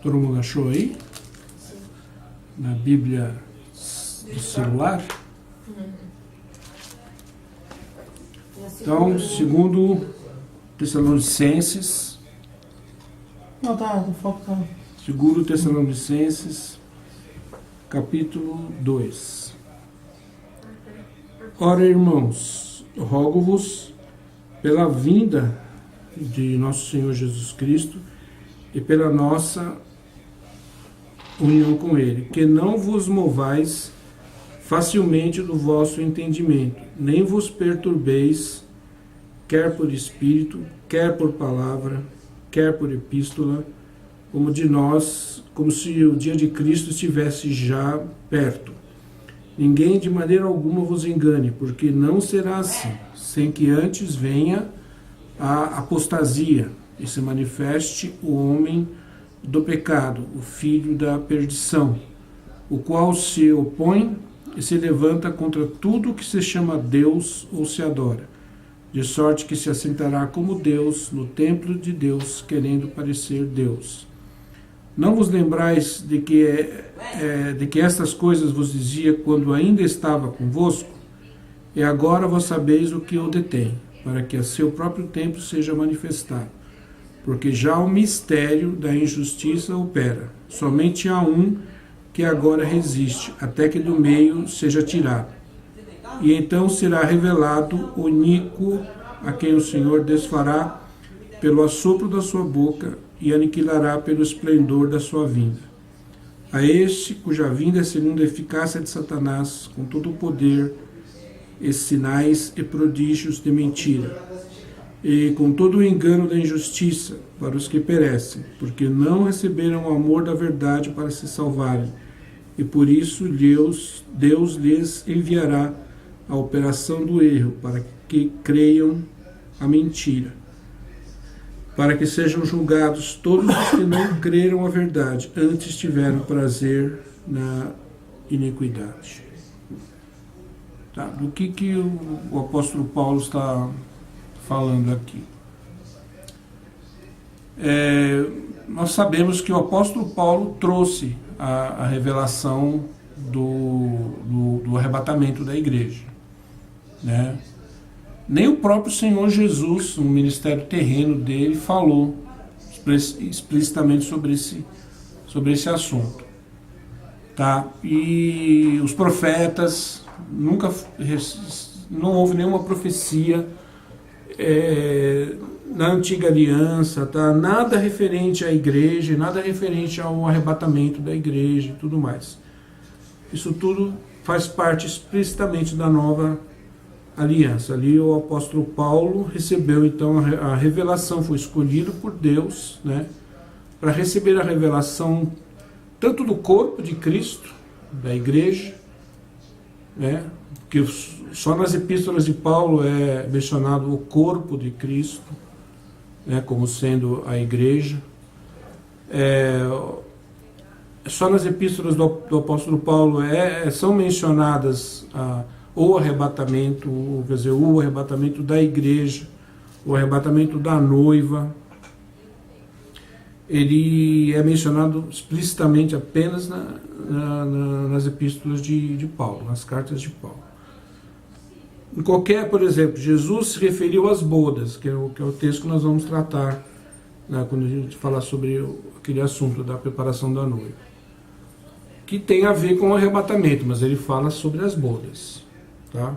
Todo mundo achou aí? Na Bíblia do celular? Então, segundo Tessalonicenses. Não, tá, o foco tá. Segundo Tessalonicenses, capítulo 2. Ora, irmãos, rogo-vos pela vinda de nosso Senhor Jesus Cristo e pela nossa união com Ele, que não vos movais facilmente do vosso entendimento, nem vos perturbeis, quer por espírito, quer por palavra, quer por epístola, como de nós, como se o dia de Cristo estivesse já perto. Ninguém de maneira alguma vos engane, porque não será assim, sem que antes venha a apostasia e se manifeste o homem do pecado, o filho da perdição, o qual se opõe e se levanta contra tudo que se chama Deus ou se adora, de sorte que se assentará como Deus no templo de Deus, querendo parecer Deus. Não vos lembrais de que estas coisas vos dizia quando ainda estava convosco? E agora vós sabeis o que o detém, para que a seu próprio tempo seja manifestado. Porque já o mistério da injustiça opera. Somente há um que agora resiste, até que do meio seja tirado. E então será revelado o iníquo, a quem o Senhor desfará pelo assopro da sua boca e aniquilará pelo esplendor da sua vinda. A este, cuja vinda é segundo a eficácia de Satanás, com todo o poder, e sinais e prodígios de mentira, e com todo o engano da injustiça para os que perecem, porque não receberam o amor da verdade para se salvarem, e por isso Deus lhes enviará a operação do erro, para que creiam a mentira, para que sejam julgados todos os que não creram a verdade, antes tiveram prazer na iniquidade. Tá, do que o apóstolo Paulo está falando aqui? Nós sabemos que o apóstolo Paulo trouxe a revelação do arrebatamento da igreja, né? Nem o próprio Senhor Jesus, no ministério terreno dele, falou explicitamente sobre esse assunto. Tá? E os profetas, não houve nenhuma profecia na antiga aliança, tá? Nada referente à igreja, nada referente ao arrebatamento da igreja e tudo mais. Isso tudo faz parte explicitamente da nova aliança. Ali o apóstolo Paulo recebeu então a revelação, foi escolhido por Deus, né, para receber a revelação tanto do corpo de Cristo, da igreja, né, que só nas epístolas de Paulo é mencionado o corpo de Cristo, né, como sendo a igreja. Só nas epístolas do apóstolo Paulo são mencionadas o arrebatamento, quer dizer, o arrebatamento da igreja, o arrebatamento da noiva. Ele é mencionado explicitamente apenas nas epístolas de Paulo, nas cartas de Paulo. Em qualquer, por exemplo, Jesus se referiu às bodas, que é o texto que nós vamos tratar, né, quando a gente falar sobre aquele assunto da preparação da noiva, que tem a ver com o arrebatamento, mas ele fala sobre as bodas. Tá?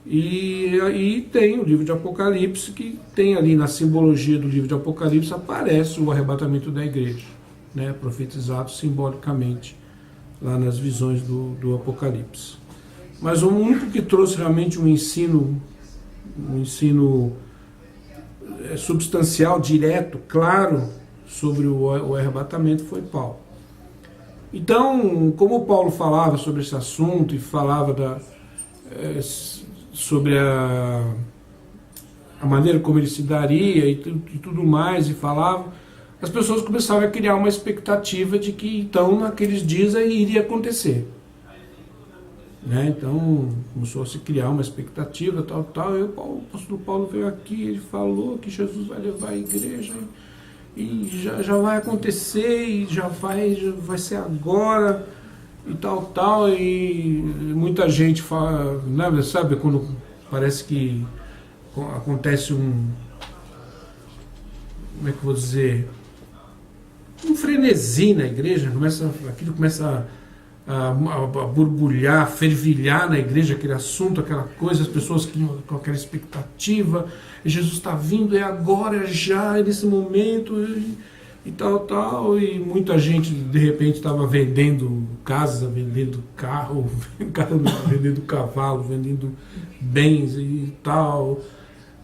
E aí tem o livro de Apocalipse, que tem ali na simbologia do livro de Apocalipse, aparece o arrebatamento da igreja, né, profetizado simbolicamente lá nas visões do Apocalipse. Mas o único que trouxe realmente um ensino substancial, direto, claro, sobre o arrebatamento foi Paulo. Então, como Paulo falava sobre esse assunto e falava sobre a maneira como ele se daria e tudo mais, e falava, as pessoas começaram a criar uma expectativa de que então naqueles dias iria acontecer, né? Então começou a se criar uma expectativa, tal. O apóstolo Paulo veio aqui, ele falou que Jesus vai levar a igreja e já vai acontecer, e já vai ser agora, e tal, e muita gente fala, né, sabe, quando parece que acontece como é que eu vou dizer, um frenesi na igreja, aquilo começa a borbulhar, a fervilhar na igreja, aquele assunto, aquela coisa, as pessoas com aquela expectativa, e Jesus está vindo, é agora, é já, é nesse momento, e tal, e muita gente de repente estava vendendo casa, vendendo carro, vendendo cavalo, vendendo bens e tal,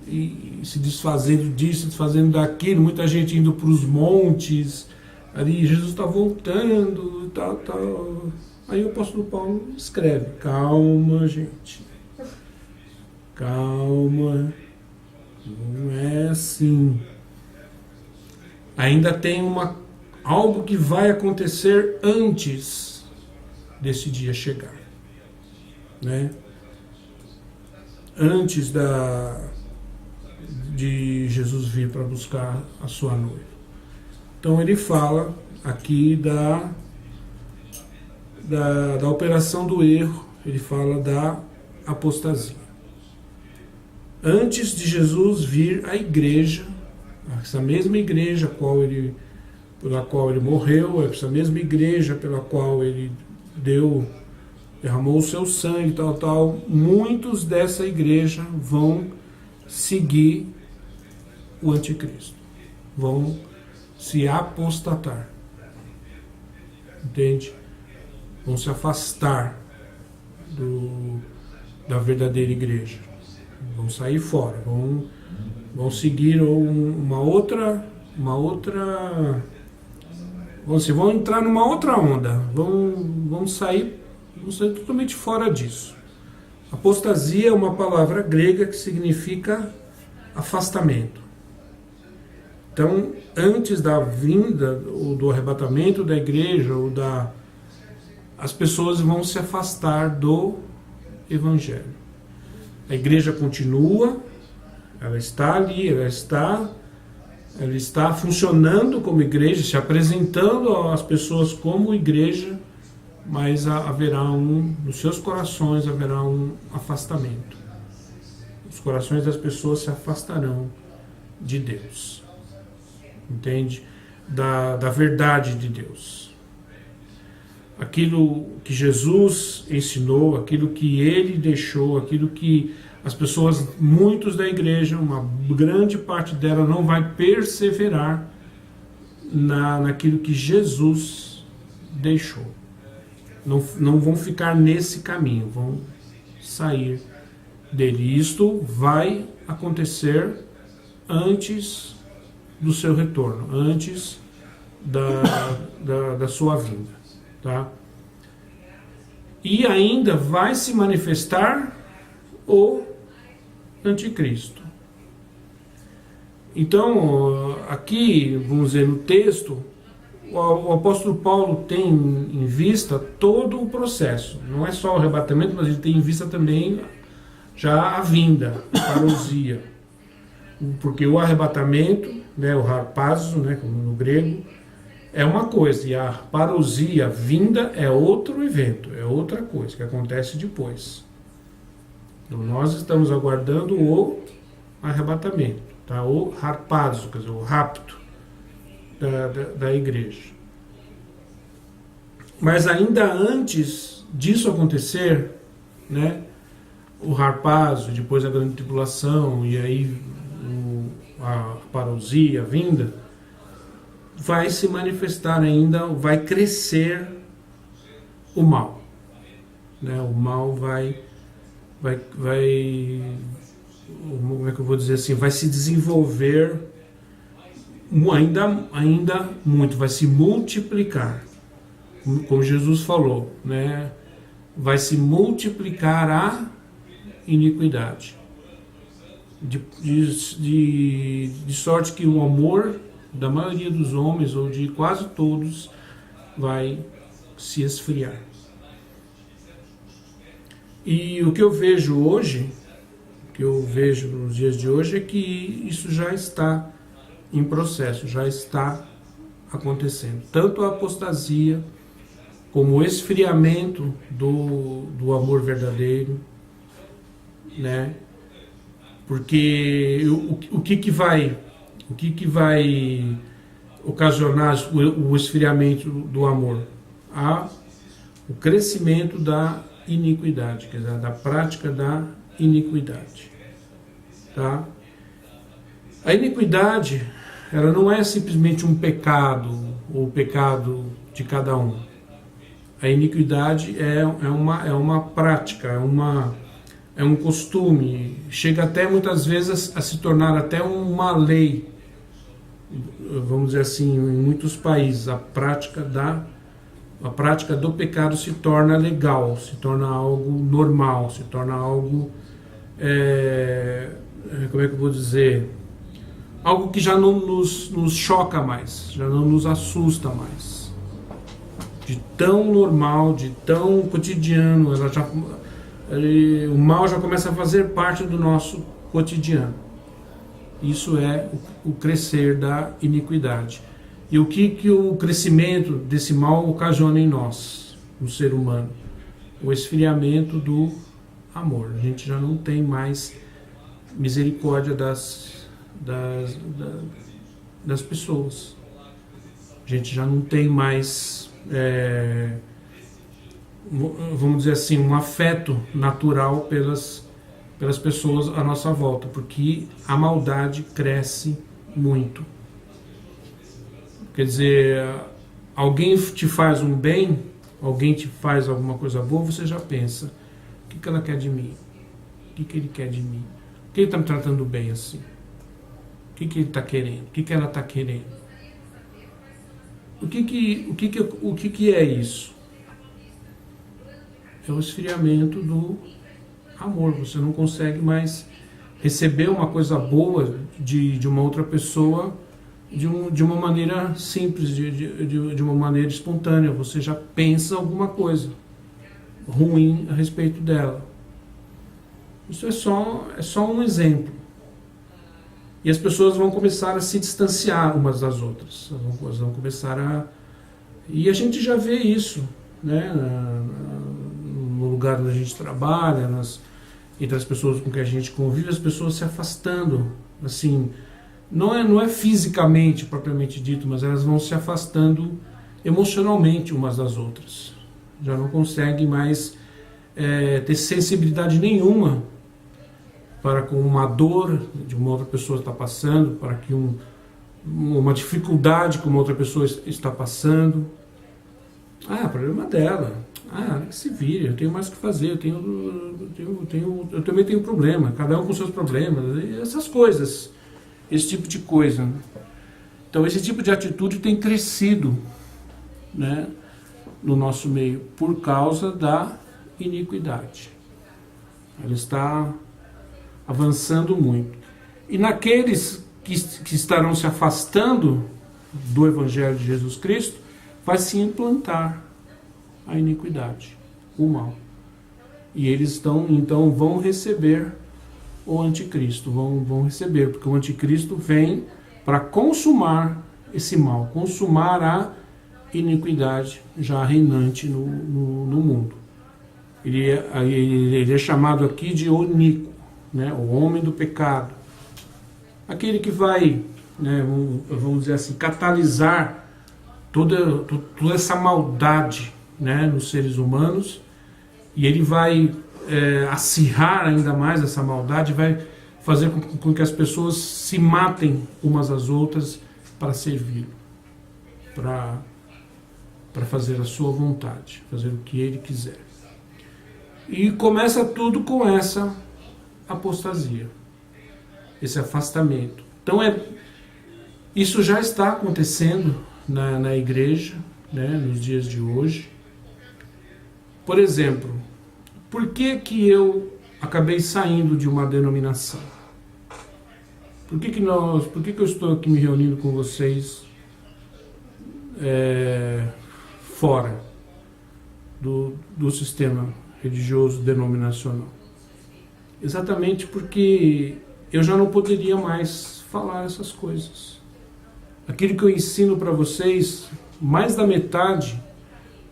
e se desfazendo disso, desfazendo daquilo, muita gente indo para os montes, ali Jesus está voltando e tal. Aí o apóstolo Paulo escreve: calma, gente, calma, não é assim. Ainda tem algo que vai acontecer antes desse dia chegar, né? Antes de Jesus vir para buscar a sua noiva. Então ele fala aqui da operação do erro, ele fala da apostasia. Antes de Jesus vir à igreja, essa mesma igreja pela qual ele morreu, essa mesma igreja pela qual ele derramou o seu sangue, tal, muitos dessa igreja vão seguir o anticristo, vão se apostatar, entende? Vão se afastar da verdadeira igreja, vão sair fora, vão seguir uma outra, vão entrar numa outra onda, vão sair totalmente fora disso. Apostasia é uma palavra grega que significa afastamento. Então, antes da vinda ou do arrebatamento da igreja, as pessoas vão se afastar do evangelho. A igreja continua, ela está ali, ela está funcionando como igreja, se apresentando às pessoas como igreja, mas nos seus corações haverá um afastamento. Os corações das pessoas se afastarão de Deus. Entende? Da verdade de Deus. Aquilo que Jesus ensinou, aquilo que ele deixou, aquilo que as pessoas, muitos da igreja, uma grande parte dela não vai perseverar naquilo que Jesus deixou. Não vão ficar nesse caminho, vão sair dele. Isto vai acontecer antes do seu retorno, antes da sua vinda, tá? E ainda vai se manifestar o anticristo. Então, aqui, vamos dizer, no texto, o apóstolo Paulo tem em vista todo o processo. Não é só o arrebatamento, mas ele tem em vista também já a vinda, a parousia. Porque o arrebatamento, né, o harpazo, né, como no grego, é uma coisa, e a parousia, a vinda, é outro evento, é outra coisa que acontece depois. Então, nós estamos aguardando o arrebatamento, tá? O harpazo, quer dizer, o rapto da igreja. Mas ainda antes disso acontecer, né, o harpazo, depois a grande tribulação, e aí a parousia, a vinda, vai se manifestar ainda, vai crescer o mal, né? O mal vai, como é que eu vou dizer assim, vai se desenvolver ainda muito, vai se multiplicar, como Jesus falou, né? Vai se multiplicar a iniquidade, de sorte que o amor da maioria dos homens, ou de quase todos, vai se esfriar. E o que eu vejo hoje, o que eu vejo nos dias de hoje, é que isso já está em processo, já está acontecendo. Tanto a apostasia, como o esfriamento do amor verdadeiro, né? Porque o que vai ocasionar o esfriamento do amor? O crescimento da iniquidade, quer dizer, da prática da iniquidade. Tá? A iniquidade, ela não é simplesmente um pecado, ou o pecado de cada um. A iniquidade é uma prática, é um costume, chega até muitas vezes a se tornar até uma lei. Vamos dizer assim, em muitos países, a prática do pecado se torna legal, se torna algo normal, se torna algo, como é que eu vou dizer, algo que já não nos choca mais, já não nos assusta mais, de tão normal, de tão cotidiano, o mal já começa a fazer parte do nosso cotidiano. Isso é o crescer da iniquidade. E o que o crescimento desse mal ocasiona em nós, no ser humano? O esfriamento do amor. A gente já não tem mais misericórdia das pessoas. A gente já não tem mais, vamos dizer assim, um afeto natural pelas pessoas à nossa volta, porque a maldade cresce muito. Quer dizer, alguém te faz um bem, alguém te faz alguma coisa boa, você já pensa, o que ela quer de mim? O que ele quer de mim? Por que ele está me tratando bem assim? O que ele está querendo? O que ela está querendo? O que é isso? É o esfriamento do amor. Você não consegue mais receber uma coisa boa de uma outra pessoa de uma maneira simples, de uma maneira espontânea. Você já pensa alguma coisa ruim a respeito dela. Isso é só um exemplo. E as pessoas vão começar a se distanciar umas das outras. Elas vão começar E a gente já vê isso, né? No lugar onde a gente trabalha, entre as pessoas com que a gente convive, as pessoas se afastando, assim, não é fisicamente propriamente dito, mas elas vão se afastando emocionalmente umas das outras. Já não conseguem mais ter sensibilidade nenhuma para com uma dor de uma outra pessoa está passando, para que uma dificuldade que uma outra pessoa está passando. Problema dela. Que se vire, eu tenho mais o que fazer, eu também tenho problema, cada um com seus problemas, essas coisas, esse tipo de coisa. Então esse tipo de atitude tem crescido, né, no nosso meio por causa da iniquidade. Ela está avançando muito. E naqueles que estarão se afastando do Evangelho de Jesus Cristo, vai se implantar a iniquidade, o mal. E eles então vão receber o anticristo, vão receber, porque o anticristo vem para consumar esse mal, consumar a iniquidade já reinante no mundo. Ele é chamado aqui de oníquo, né, o homem do pecado. Aquele que vai, né, vamos dizer assim, catalisar toda essa maldade, né, nos seres humanos, e ele vai acirrar ainda mais essa maldade, vai fazer com que as pessoas se matem umas às outras para servi-lo, para fazer a sua vontade, fazer o que ele quiser. E começa tudo com essa apostasia, esse afastamento. Então isso já está acontecendo na igreja, né, nos dias de hoje. Por exemplo, por que eu acabei saindo de uma denominação? Por que eu estou aqui me reunindo com vocês fora do sistema religioso denominacional? Exatamente porque eu já não poderia mais falar essas coisas. aquilo que eu ensino para vocês, mais da metade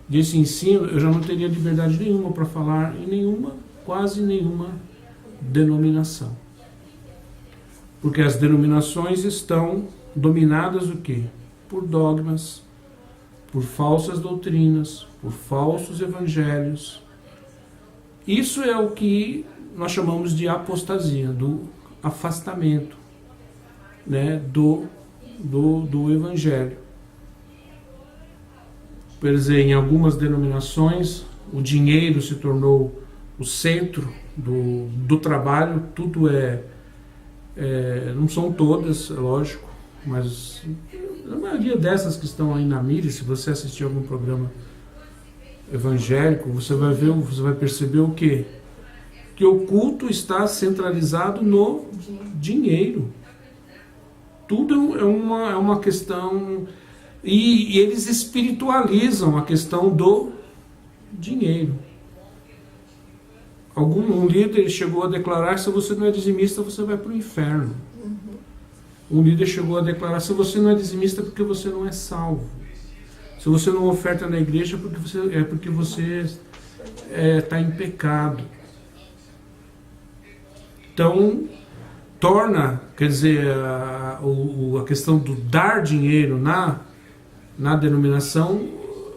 desse ensino, eu já não teria liberdade nenhuma para falar em quase nenhuma denominação. Porque as denominações estão dominadas o quê? Por dogmas, por falsas doutrinas, por falsos evangelhos. Isso é o que nós chamamos de apostasia, do afastamento, né, do evangelho. Por exemplo, em algumas denominações, o dinheiro se tornou o centro do trabalho. Tudo não são todas, é lógico, mas a maioria dessas que estão aí na mídia, se você assistir algum programa evangélico, você vai perceber o quê? Que o culto está centralizado no dinheiro. Tudo é uma questão... E eles espiritualizam a questão do dinheiro. Um líder chegou a declarar que se você não é dizimista, você vai para o inferno. Um líder chegou a declarar: se você não é dizimista, é porque você não é salvo. Se você não oferta na igreja, é porque você está em pecado. Então, quer dizer, a questão do dar dinheiro na denominação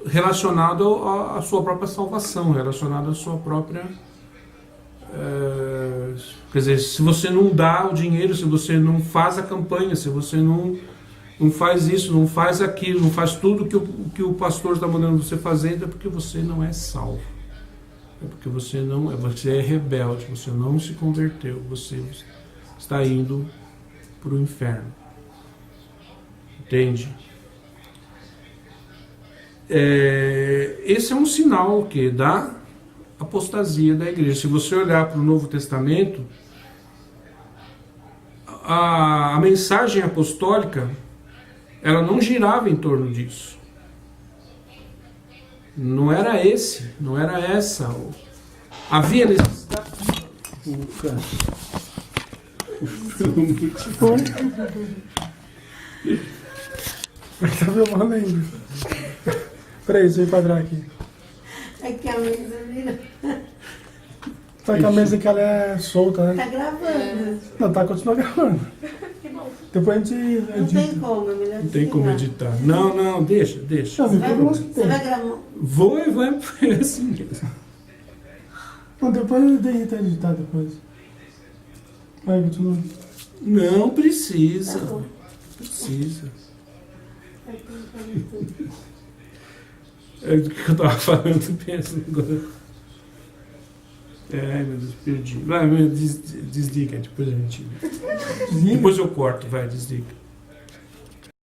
relacionado à sua própria salvação, relacionado à sua própria... quer dizer, se você não dá o dinheiro, se você não faz a campanha, se você não faz isso, não faz aquilo, não faz tudo que o pastor está mandando você fazer, é porque você não é salvo. É porque você é rebelde, você não se converteu, você está indo para o inferno. Entende? Esse é um sinal da apostasia da igreja. Se você olhar para o Novo Testamento, a mensagem apostólica, ela não girava em torno disso. Não era essa. Havia necessidade. Tá filmando ainda. Peraí, deixa eu enquadrar aqui. É que a mesa vira. Só que a mesa que ela é solta, né? Tá gravando. Não, continua gravando. Depois a gente Não edita. tem como, é melhor Não tem como editar. Não, deixa. Não, Você vai gravar? Vai assim mesmo. Não, depois a gente tenta editar depois. Vai, continua. Não precisa. Tá bom. Precisa. É do que eu estava falando, pensa agora. Meu Deus, perdi. Vai, desliga, depois a gente... Desliga. Depois eu corto, vai, desliga.